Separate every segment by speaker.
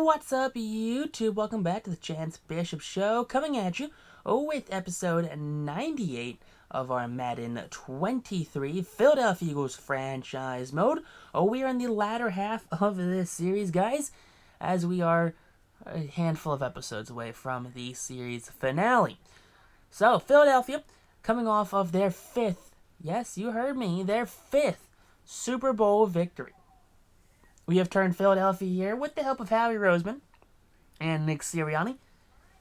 Speaker 1: What's up, YouTube? Welcome back to the Chance Bishop Show, coming at you with episode 98 of our Madden 23 Philadelphia Eagles franchise mode. We are in the latter half of this series, guys, as we are a handful of episodes away from the series finale. So, Philadelphia, coming off of their fifth, yes, you heard me, their fifth Super Bowl victory. We have turned Philadelphia here, with the help of Howie Roseman and Nick Sirianni,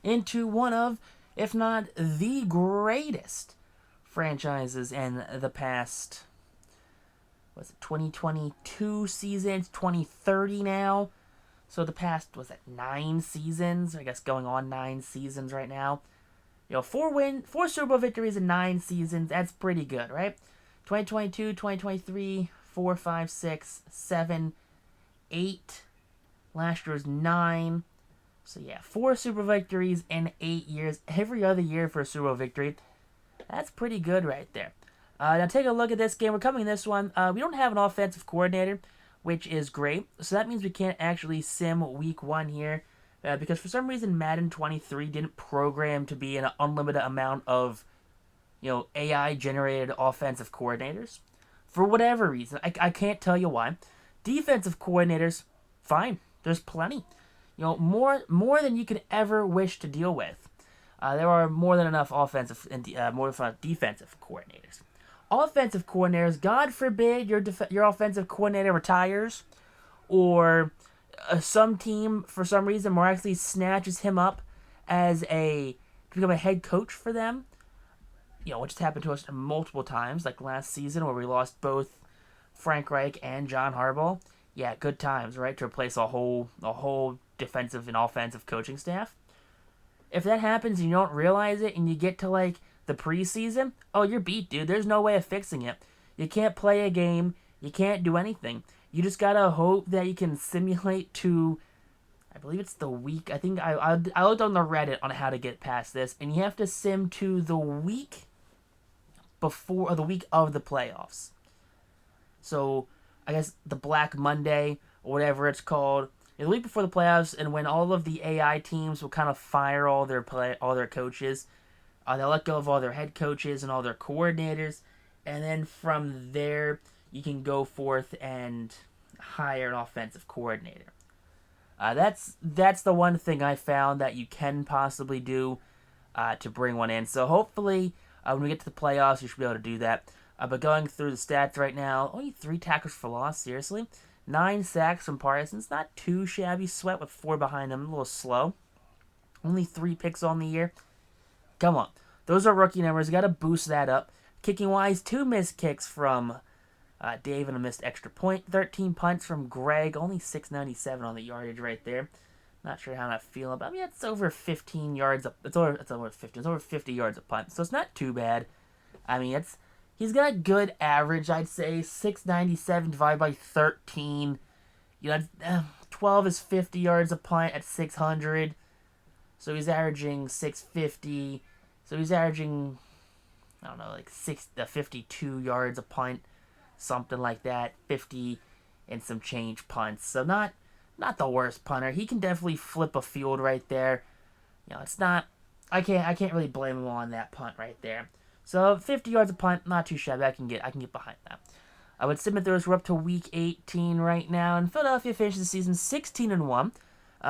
Speaker 1: into one of, if not the greatest franchises in the past, 2022 seasons, 2030 now. So the past, 9 seasons? I guess going on 9 seasons right now. 4 Super Bowl victories in 9 seasons, that's pretty good, right? 2022, 2023, 4, 5, 6, 7, 8. Last year was 9. So yeah, 4 Super Bowl victories in 8 years. Every other year for a Super Bowl victory. That's pretty good right there. Now take a look at this game. We're coming in this one. We don't have an offensive coordinator, which is great. So that means we can't actually sim week 1 here. Because for some reason Madden 23 didn't program to be an unlimited amount of AI-generated offensive coordinators. For whatever reason. I can't tell you why. Defensive coordinators, fine. There's plenty. More than you could ever wish to deal with. There are more than enough offensive and more than enough defensive coordinators. Offensive coordinators, God forbid your offensive coordinator retires, or some team for some reason miraculously snatches him up to become a head coach for them. Which has happened to us multiple times, like last season where we lost both Frank Reich and John Harbaugh. Yeah, good times, right? To replace a whole defensive and offensive coaching staff. If that happens and you don't realize it and you get to the preseason, you're beat, dude. There's no way of fixing it. You can't play a game. You can't do anything. You just gotta hope that you can simulate to, I believe it's the week. I think I looked on the Reddit on how to get past this, and you have to sim to the week before or the week of the playoffs. So, I guess the Black Monday, or whatever it's called, the week before the playoffs, and when all of the AI teams will kind of fire all their coaches, they'll let go of all their head coaches and all their coordinators, and then from there, you can go forth and hire an offensive coordinator. That's the one thing I found that you can possibly do to bring one in. So hopefully, when we get to the playoffs, you should be able to do that. But going through the stats right now, only 3 tackles for loss, seriously. 9 sacks from Parsons, not too shabby. Sweat with 4 behind him, a little slow. Only 3 picks on the year. Come on. Those are rookie numbers. You got to boost that up. Kicking-wise, 2 missed kicks from Dave and a missed extra point. 13 punts from Greg. Only 697 on the yardage right there. Not sure how I feel about it. It's over 15 yards. It's over 50. It's over 50 yards a punt. So it's not too bad. He's got a good average, I'd say. 697 divided by 13. 12 is 50 yards a punt at 600. So he's averaging 650. So he's averaging, 52 yards a punt. Something like that. 50 and some change punts. So not the worst punter. He can definitely flip a field right there. It's not... I can't really blame him on that punt right there. So 50 yards a punt, not too shabby. I can get behind that. I would submit those. We're up to week 18 right now, and Philadelphia finishes the season 16-1.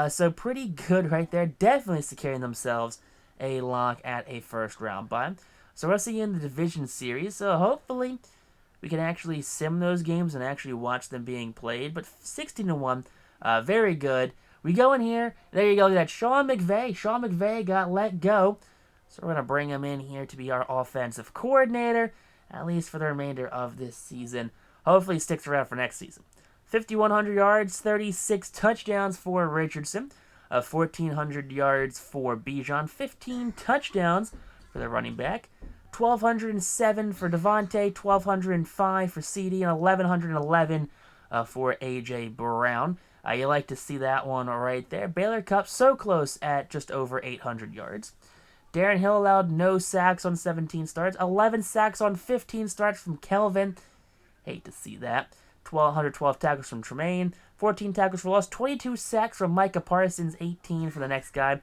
Speaker 1: So pretty good right there. Definitely securing themselves a lock at a first round bye. So we're seeing the division series. So hopefully we can actually sim those games and actually watch them being played. But 16-1, very good. We go in here. There you go. That Sean McVay got let go. So we're going to bring him in here to be our offensive coordinator, at least for the remainder of this season. Hopefully he sticks around for next season. 5,100 yards, 36 touchdowns for Richardson, 1,400 yards for Bijan, 15 touchdowns for the running back, 1,207 for Devontae, 1,205 for CD, and 1,111 for A.J. Brown. You like to see that one right there. Baylor Cup so close at just over 800 yards. Darren Hill allowed no sacks on 17 starts. 11 sacks on 15 starts from Kelvin. Hate to see that. 1,212 tackles from Tremaine. 14 tackles for loss, 22 sacks from Micah Parsons, 18 for the next guy.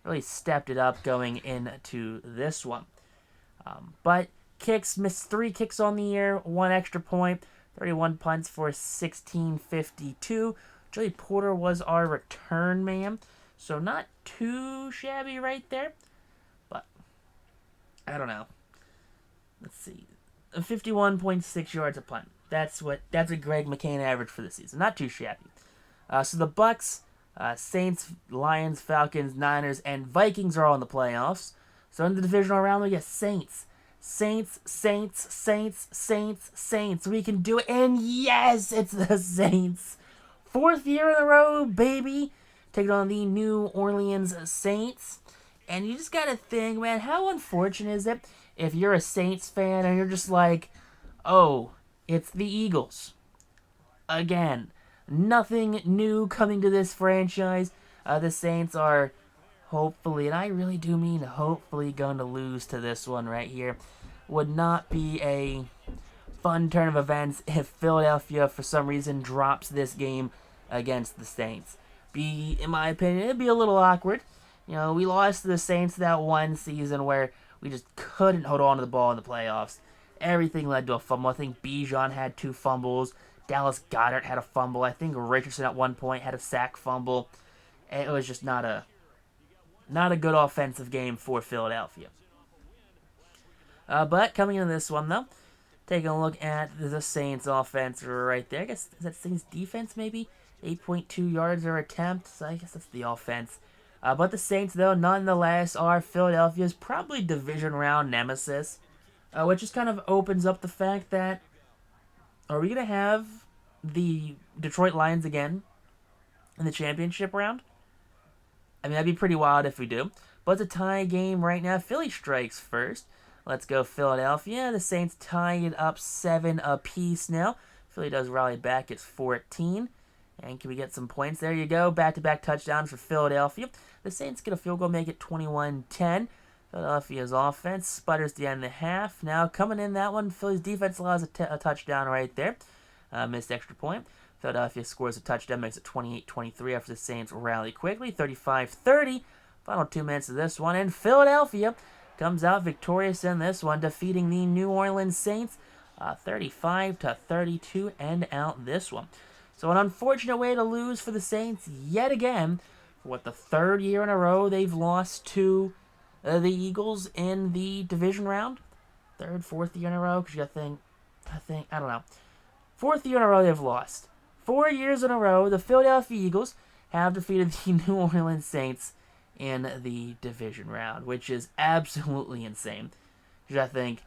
Speaker 1: Really stepped it up going into this one. But kicks, missed 3 kicks on the year, 1 extra point, 31 punts for 1652. Joey Porter was our return man, so not too shabby right there. But I don't know. Let's see, 51.6 yards a punt. That's a Greg McCain average for the season. Not too shabby. So the Bucks, Saints, Lions, Falcons, Niners, and Vikings are all in the playoffs. So in the divisional round, we get Saints. Saints. We can do it. And yes, it's the Saints. 4th year in a row, baby. Taking on the New Orleans Saints. And you just got to think, man, how unfortunate is it if you're a Saints fan and you're just like, oh, it's the Eagles. Again, nothing new coming to this franchise. The Saints are hopefully, and I really do mean hopefully, going to lose to this one right here. Would not be a fun turn of events if Philadelphia, for some reason, drops this game against the Saints. In my opinion, it'd be a little awkward. You know, we lost to the Saints that one season where we just couldn't hold on to the ball in the playoffs. Everything led to a fumble. I think Bijan had 2 fumbles. Dallas Goedert had a fumble. I think Richardson at one point had a sack fumble. It was just not a good offensive game for Philadelphia. But coming into this one, though, taking a look at the Saints offense right there. I guess, is that Saints defense maybe? 8.2 yards per attempt. So I guess that's the offense. But the Saints, though, nonetheless, are Philadelphia's probably division round nemesis. Which just kind of opens up the fact that, are we going to have the Detroit Lions again in the championship round? I mean, that'd be pretty wild if we do. But it's a tie game right now. Philly strikes first. Let's go Philadelphia. The Saints tie it up 7 apiece now. Philly does rally back. It's 14. And can we get some points? There you go. Back-to-back touchdowns for Philadelphia. The Saints get a field goal, make it 21-10. Philadelphia's offense sputters the end of the half. Now coming in that one, Philly's defense allows a touchdown right there. Missed extra point. Philadelphia scores a touchdown, makes it 28-23 after the Saints rally quickly. 35-30. Final 2 minutes of this one. And Philadelphia comes out victorious in this one, defeating the New Orleans Saints 35-32 and out this one. So an unfortunate way to lose for the Saints yet again. For the 3rd year in a row they've lost to the Eagles in the division round. 3rd, 4th year in a row, because you got to think, I don't know. 4th year in a row they've lost. 4 years in a row, the Philadelphia Eagles have defeated the New Orleans Saints in the division round, which is absolutely insane. Because I think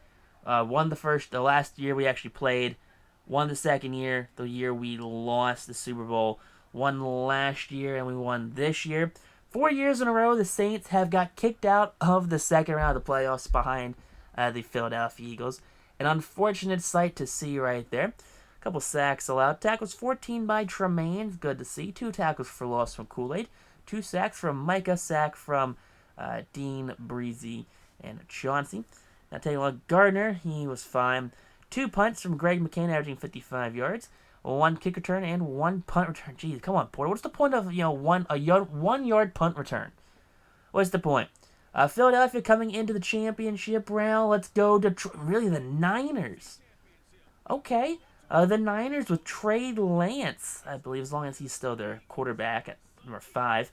Speaker 1: won the last year we actually played, won the 2nd year, the year we lost the Super Bowl, won last year, and we won this year. 4 years in a row, the Saints have got kicked out of the 2nd round of the playoffs behind the Philadelphia Eagles. An unfortunate sight to see right there. A couple sacks allowed. Tackles 14 by Tremaine. Good to see. 2 tackles for loss from Kool-Aid. 2 sacks from Micah. Sack from Dean, Breezy, and Chauncey. Now taking a look, Gardner, he was fine. 2 punts from Greg McCain, averaging 55 yards. 1 kick return and 1 punt return. Jeez, come on, Porter. What's the point of 1 yard punt return? What's the point? Philadelphia coming into the championship round. Let's go to really the Niners. Okay, the Niners with Trey Lance, I believe, as long as he's still their quarterback at number 5.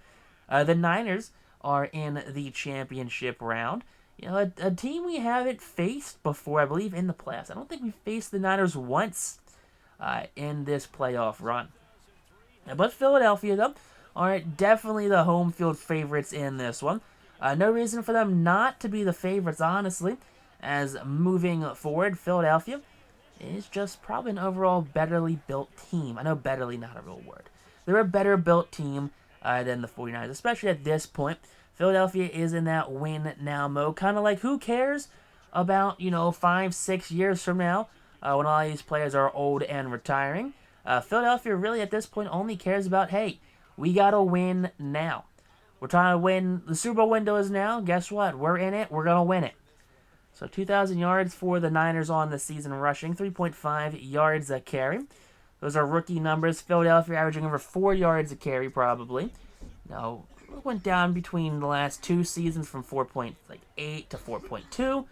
Speaker 1: The Niners are in the championship round. You know, a team we haven't faced before, I believe, in the playoffs. I don't think we faced the Niners once in this playoff run. But Philadelphia, though, are definitely the home field favorites in this one. No reason for them not to be the favorites, honestly, as moving forward, Philadelphia is just probably an overall betterly built team. I know betterly not a real word. They're a better built team than the 49ers, especially at this point. Philadelphia is in that win now mode, kind of like who cares about 5-6 years from now when all these players are old and retiring. Philadelphia really at this point only cares about, hey, we gotta win now. We're trying to win. The Super Bowl window is now. Guess what? We're in it. We're gonna win it. So 2,000 yards for the Niners on the season rushing, 3.5 yards a carry. Those are rookie numbers. Philadelphia averaging over 4 yards a carry, probably. Now, it went down between the last 2 seasons from 4.8 to 4.2.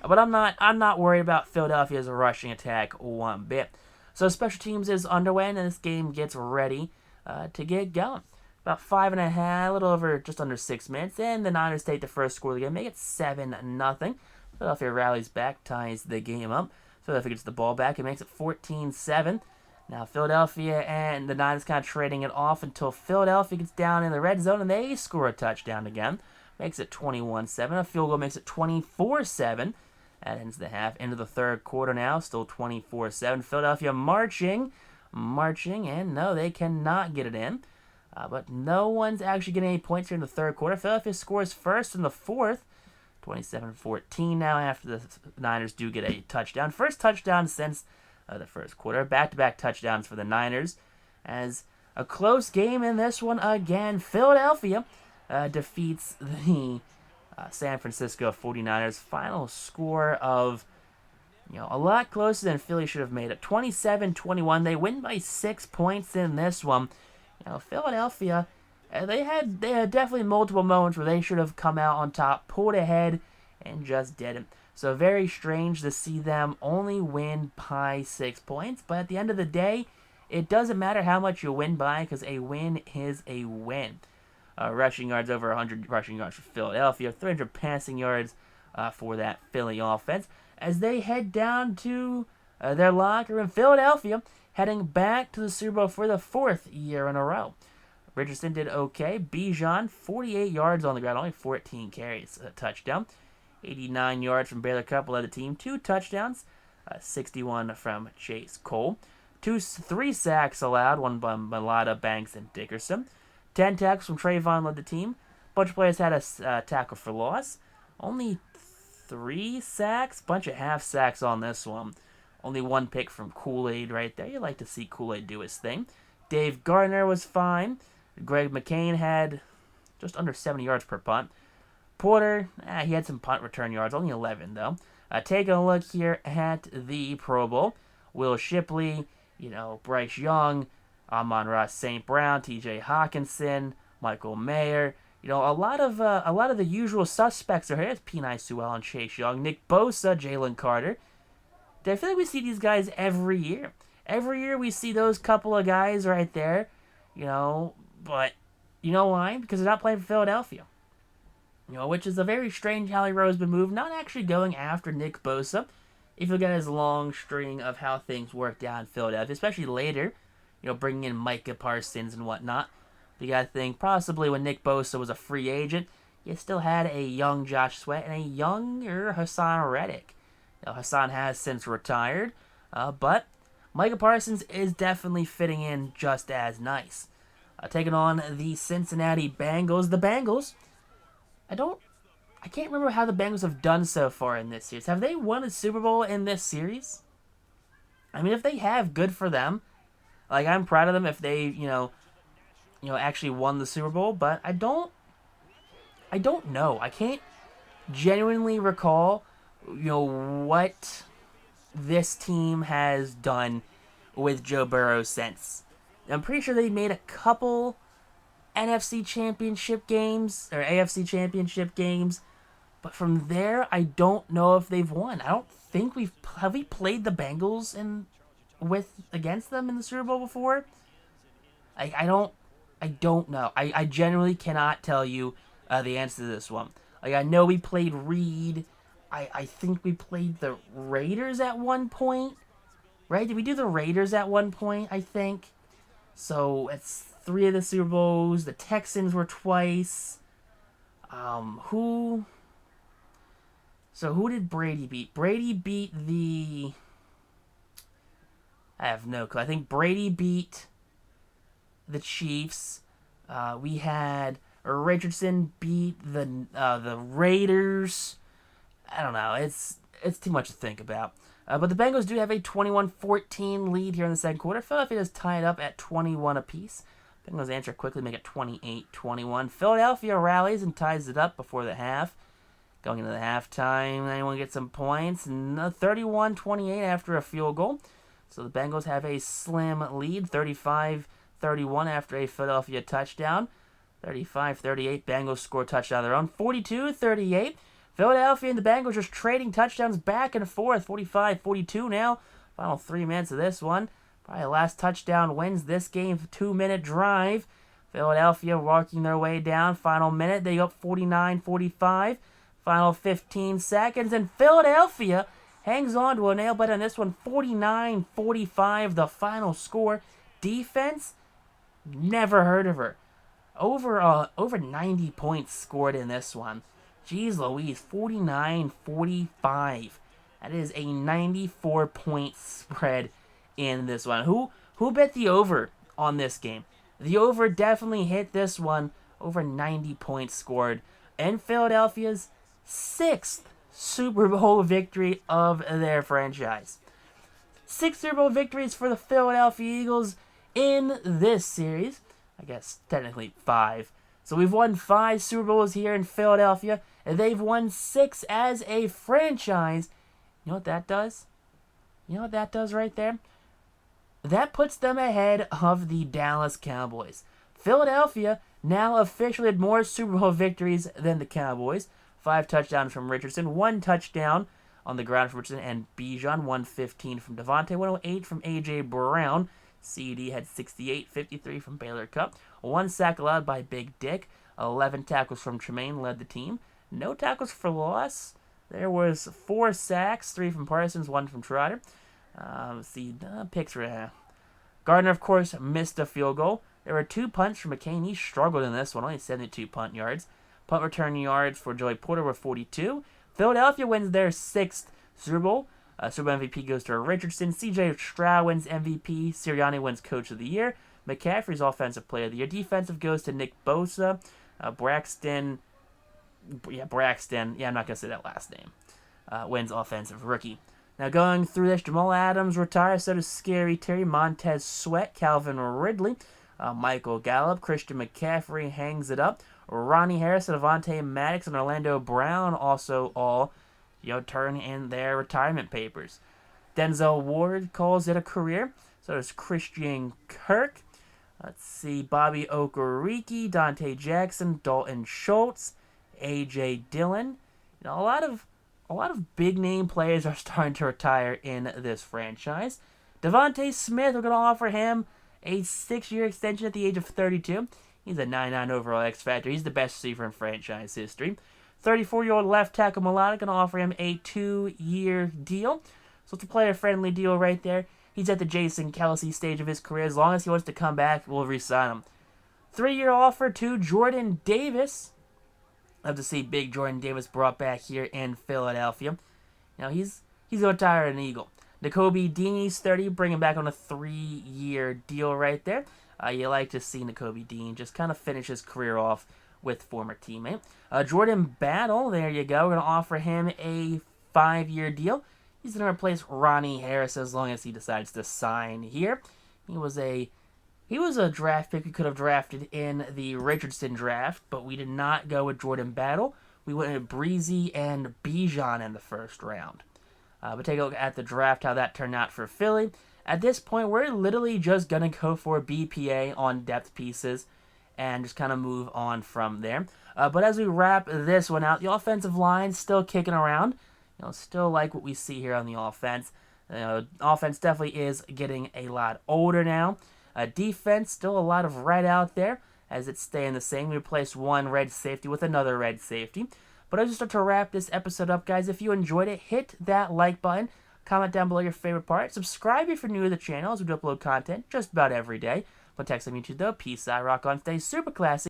Speaker 1: But I'm not worried about Philadelphia's rushing attack one bit. So special teams is underway, and this game gets ready to get going. About 5.5, a little over, just under 6 minutes, and the Niners take the first score of the game, make it 7-0. Philadelphia rallies back, ties the game up. Philadelphia gets the ball back, it makes it 14-7. Now Philadelphia and the Niners kind of trading it off until Philadelphia gets down in the red zone, and they score a touchdown again. Makes it 21-7. A field goal makes it 24-7. That ends the half. Into the third quarter now, still 24-7. Philadelphia marching, and no, they cannot get it in. But no one's actually getting any points here in the third quarter. Philadelphia scores first in the fourth, 27-14 now after the Niners do get a touchdown. First touchdown since the first quarter. Back-to-back touchdowns for the Niners. As a close game in this one again, Philadelphia defeats the San Francisco 49ers. Final score of, a lot closer than Philly should have made it. 27-21. They win by 6 points in this one. Philadelphia, they had definitely multiple moments where they should have come out on top, pulled ahead, and just didn't. So very strange to see them only win by 6 points. But at the end of the day, it doesn't matter how much you win by, because a win is a win. Rushing yards, over 100 rushing yards for Philadelphia, 300 passing yards for that Philly offense. As they head down to their locker room, Philadelphia heading back to the Super Bowl for the 4th year in a row. Richardson did okay. Bijan, 48 yards on the ground, only 14 carries, a touchdown. 89 yards from Baylor Cupp led the team, 2 touchdowns. 61 from Chase Cole. 3 sacks allowed, one by Malata, Banks, and Dickerson. 10 tackles from Trayvon led the team. Bunch of players had a tackle for loss. Only 3 sacks, bunch of half sacks on this one. Only 1 pick from Kool-Aid right there. You like to see Kool-Aid do his thing. Dave Gardner was fine. Greg McCain had just under 70 yards per punt. Porter, he had some punt return yards, only 11 though. Taking a look here at the Pro Bowl. Will Shipley, Bryce Young, Amon-Ra St. Brown, T.J. Hawkinson, Michael Mayer. A lot of the usual suspects are here. It's Penei Sewell and Chase Young, Nick Bosa, Jalen Carter. I feel like we see these guys every year. Every year we see those couple of guys right there, but you know why? Because they're not playing for Philadelphia. Which is a very strange Howie Roseman move, not actually going after Nick Bosa. If you look at his long string of how things worked out in Philadelphia, especially later, bringing in Micah Parsons and whatnot. You got to think, possibly when Nick Bosa was a free agent, you still had a young Josh Sweat and a younger Hassan Reddick. Hassan has since retired, but Micah Parsons is definitely fitting in just as nice. Taking on the Cincinnati Bengals. The Bengals, I can't remember how the Bengals have done so far in this series. Have they won a Super Bowl in this series? I mean, if they have, good for them. I'm proud of them if they, actually won the Super Bowl, but I don't know. I can't genuinely recall what this team has done with Joe Burrow since. I'm pretty sure they made a couple NFC Championship games or AFC Championship games, but from there I don't know if they've won. I don't think we played the Bengals against them in the Super Bowl before. I don't know. I genuinely cannot tell you the answer to this one. I know we played Reed. I think we played the Raiders at one point. Right? Did we do the Raiders at one point, I think? So, it's 3 of the Super Bowls. The Texans were twice. Who did Brady beat? Brady beat the... I have no clue. I think Brady beat the Chiefs. We had Richardson beat the Raiders. I don't know. It's too much to think about. But the Bengals do have a 21-14 lead here in the second quarter. Philadelphia is tied up at 21 apiece. Bengals answer quickly, make it 28-21. Philadelphia rallies and ties it up before the half. Going into the halftime, anyone get some points? 31-28 after a field goal. So the Bengals have a slim lead, 35-31 after a Philadelphia touchdown. 35-38, Bengals score a touchdown of their own. 42-38, Philadelphia and the Bengals just trading touchdowns back and forth. 45-42 now. Final 3 minutes of this one. Probably the last touchdown wins this game. 2-minute drive. Philadelphia working their way down. Final minute, they go up 49-45. Final 15 seconds, and Philadelphia hangs on to a nail biter on this one. 49-45, the final score. Defense, never heard of her. Over 90 points scored in this one. Jeez Louise, 49-45. That is a 94-point spread in this one. Who bet the over on this game? The over definitely hit this one. Over 90 points scored. And Philadelphia's 6th Super Bowl victory of their franchise. 6 Super Bowl victories for the Philadelphia Eagles in this series. I guess technically 5. So we've won 5 Super Bowls here in Philadelphia, and they've won 6 as a franchise. You know what that does? You know what that does right there? That puts them ahead of the Dallas Cowboys. Philadelphia now officially had more Super Bowl victories than the Cowboys. 5 touchdowns from Richardson, 1 touchdown on the ground from Richardson and Bijan, 115 from Devontae, 108 from A.J. Brown. CD had 68, 53 from Baylor Cup. 1 sack allowed by Big Dick. 11 tackles from Tremaine led the team. No tackles for loss. There was 4 sacks, 3 from Parsons, 1 from Trotter. Picks for Gardner, of course, missed a field goal. There were 2 punts from McCain. He struggled in this one, only 72 punt yards. Punt return yards for Joey Porter were 42. Philadelphia wins their 6th Super Bowl. Super Bowl MVP goes to Richardson. C.J. Stroud wins MVP. Sirianni wins Coach of the Year. McCaffrey's Offensive Player of the Year. Defensive goes to Nick Bosa. Braxton. I'm not going to say that last name. Wins Offensive Rookie. Now going through this, Jamal Adams retires. So does Scary Terry, Montez Sweat, Calvin Ridley, Michael Gallup, Christian McCaffrey hangs it up. Ronnie Harrison, Avonte Maddox, and Orlando Brown also all turn in their retirement papers. Denzel Ward calls it a career. So does Christian Kirk. Let's see, Bobby Okereke, Dante Jackson, Dalton Schultz, A.J. Dillon. A lot of big name players are starting to retire in this franchise. Devontae Smith, we're going to offer him a 6-year extension at the age of 32. He's a 99 overall X Factor. He's the best receiver in franchise history. 34-year-old left tackle Mulata, going to offer him a 2-year deal. So it's a player-friendly deal right there. He's at the Jason Kelce stage of his career. As long as he wants to come back, we'll re-sign him. 3-year offer to Jordan Davis. Love to see big Jordan Davis brought back here in Philadelphia. Now he's going to retire an Eagle. Nakobe Dean, he's 30, bring him back on a 3-year deal right there. You like to see Nakobe Dean just kind of finish his career off with former teammate. Jordan Battle, there you go. We're going to offer him a 5-year deal. He's going to replace Ronnie Harris as long as he decides to sign here. He was a draft pick we could have drafted in the Richardson draft, but we did not go with Jordan Battle. We went with Breezy and Bijan in the first round. But take a look at the draft, how that turned out for Philly. At this point, we're literally just going to go for BPA on depth pieces and just kind of move on from there. But as we wrap this one out, the offensive line's still kicking around. Still like what we see here on the offense. Offense definitely is getting a lot older now. Defense, still a lot of red out there as it's staying the same. We replaced one red safety with another red safety. But as we start to wrap this episode up, guys, if you enjoyed it, hit that like button. Comment down below your favorite part. Subscribe if you're new to the channel as we do upload content just about every day. But text on YouTube, though. Peace out, rock on, stay super classy.